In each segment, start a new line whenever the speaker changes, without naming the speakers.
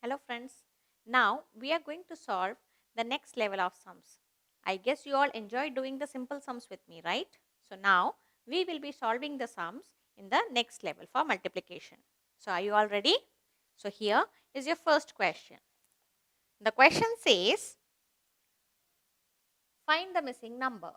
Hello friends. Now we are going to solve the next level of sums. I guess you all enjoy doing the simple sums with me, right? So now we will be solving the sums in the next level for multiplication. So are you all ready? So here is your first question. The question says, find the missing number.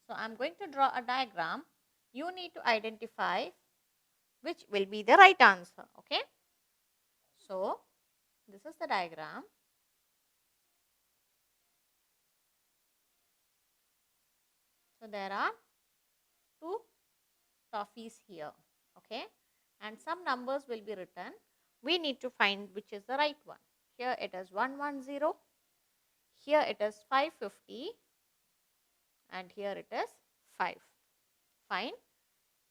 So I am going to draw a diagram. You need to identify which will be the right answer. Okay. So this is the diagram. So there are two toffees here. Okay. And some numbers will be written. We need to find which is the right one. Here it is 110. Here it is 550. And here it is 5. Fine.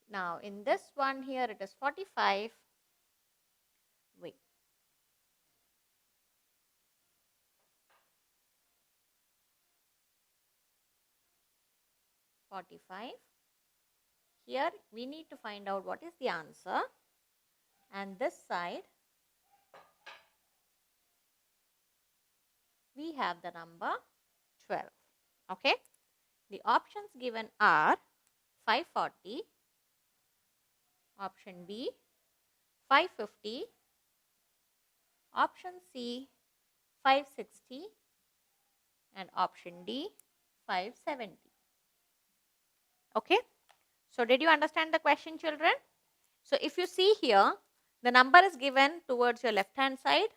Now in this one here it is 45. Wait. Here we need to find out what is the answer. And this side we have the number 12. Okay. The options given are 540, option B 550, option C 560 and option D 570. Okay. So did you understand the question, children? So if you see here, the number is given towards your left hand side,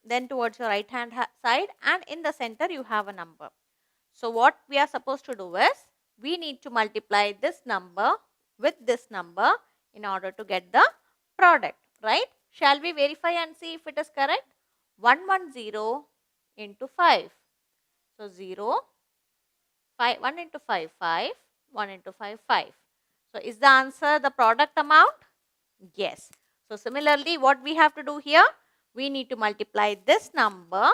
then towards your right hand side, and in the center you have a number. So what we are supposed to do is, we need to multiply this number with this number in order to get the product, right? Shall we verify and see if it is correct? 110 into 5. So 0, 5, 1 into 5, 5, 1 into 5, 5. So is the answer the product amount? Yes. So similarly, what we have to do here? We need to multiply this number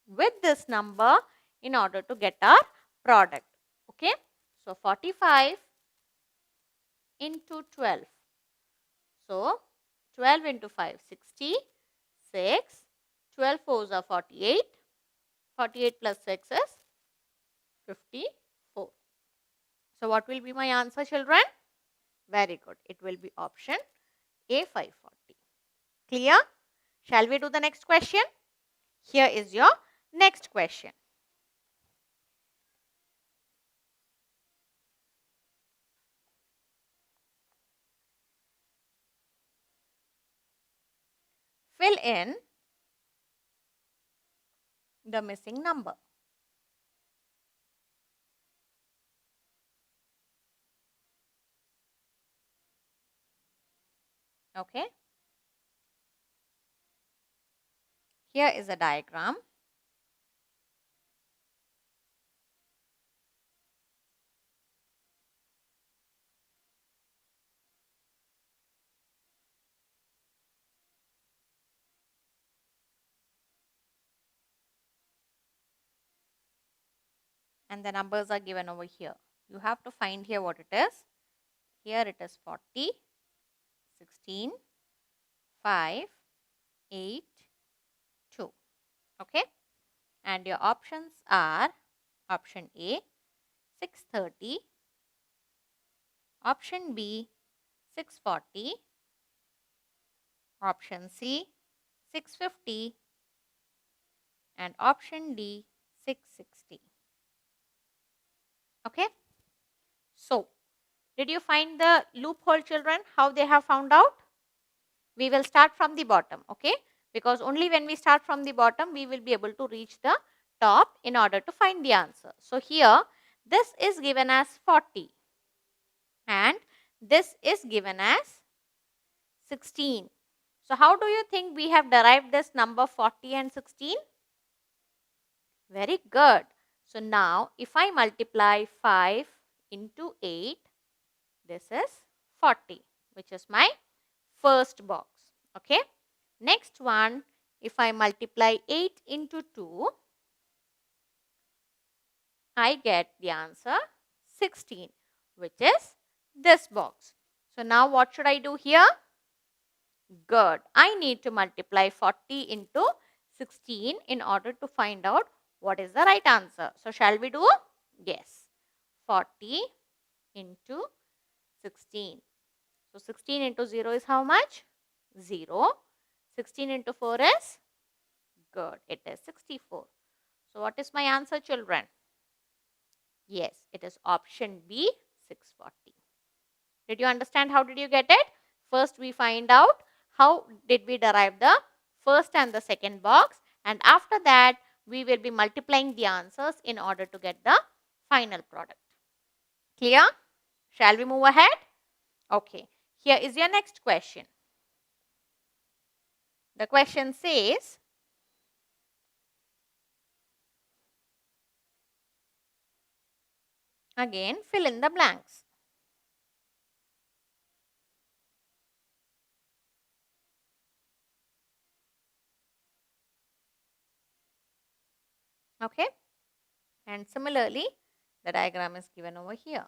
with this number in order to get our product. Okay. So 45 into 12. So 12 into 5, 60, 6, 12 fours are 48, 48 plus 6 is 54. So what will be my answer, children? Very good. It will be option A 540. Clear? Shall we do the next question? Here is your next question. Fill in the missing number. Okay. Here is a diagram. And the numbers are given over here. You have to find here what it is. Here it is 40, 16, 5, 8, 2. Okay. And your options are option A 630, option B 640, option C 650 and option D 660. Okay. So did you find the loophole, children? How they have found out? We will start from the bottom. Okay. Because only when we start from the bottom, we will be able to reach the top in order to find the answer. So here this is given as 40 and this is given as 16. So how do you think we have derived this number 40 and 16? Very good. So now if I multiply 5 into 8, this is 40, which is my first box. Okay. Next one, if I multiply 8 into 2, I get the answer 16, which is this box. So now what should I do here? Good. I need to multiply 40 into 16 in order to find out what is the right answer. So shall we do? Yes. 40 into 16. So 16 into 0 is how much? 0. 16 into 4 is? Good. It is 64. So what is my answer, children? Yes, it is option B, 640. Did you understand how did you get it? First we find out how did we derive the first and the second box, and after that we will be multiplying the answers in order to get the final product. Clear? Shall we move ahead? Okay. Here is your next question. The question says, again fill in the blanks. Okay. And similarly, the diagram is given over here.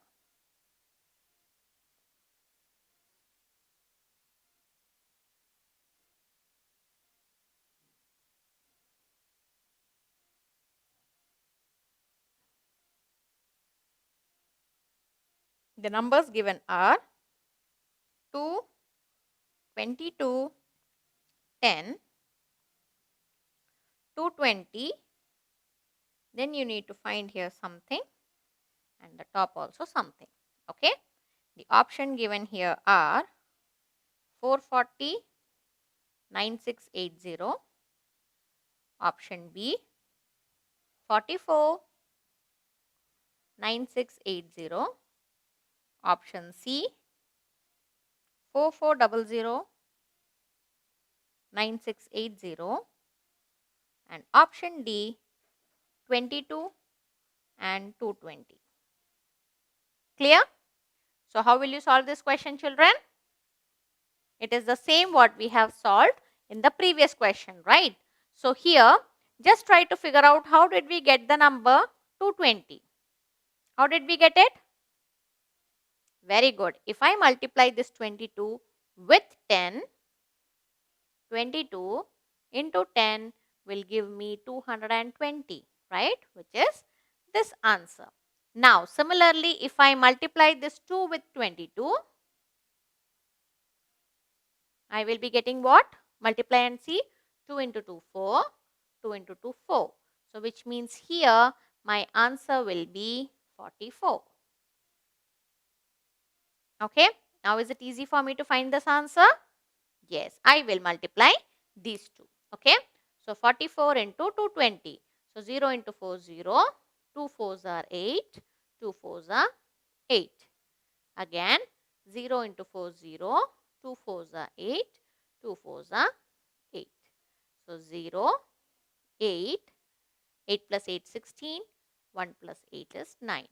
The numbers given are 2, 22, 10, 220. Then you need to find here something and the top also something. Okay. The option given here are 440, 9680. Option B, 44, 9680. Option C, 4400, 9680. And option D, 22 and 220. Clear? So how will you solve this question, children? It is the same what we have solved in the previous question, right? So here, just try to figure out how did we get the number 220. How did we get it? Very good. If I multiply this 22 with 10, 22 into 10 will give me 220, right? Which is this answer. Now, similarly, if I multiply this 2 with 22, I will be getting what? Multiply and see. 2 into 2, 4. 2 into 2, 4. So, which means here my answer will be 44. Okay. Now, is it easy for me to find this answer? Yes, I will multiply these two. Okay. So, 44 into 220. So, 0 into 4, 0. 2 4s are 8. 2 4s are 8. Again, 0 into 4, 0. 2 4s are 8. 2 4s are 8. So, 0, 8. 8 plus 8, 16. 1 plus 8 is 9.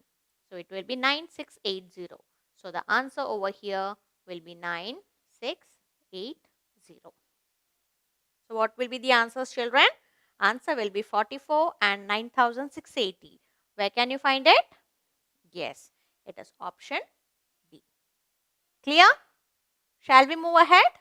So, it will be 9680. So, the answer over here will be 9680. So, what will be the answers, children? Answer will be 44 and 9680. Where can you find it? Yes, it is option B. Clear? Shall we move ahead?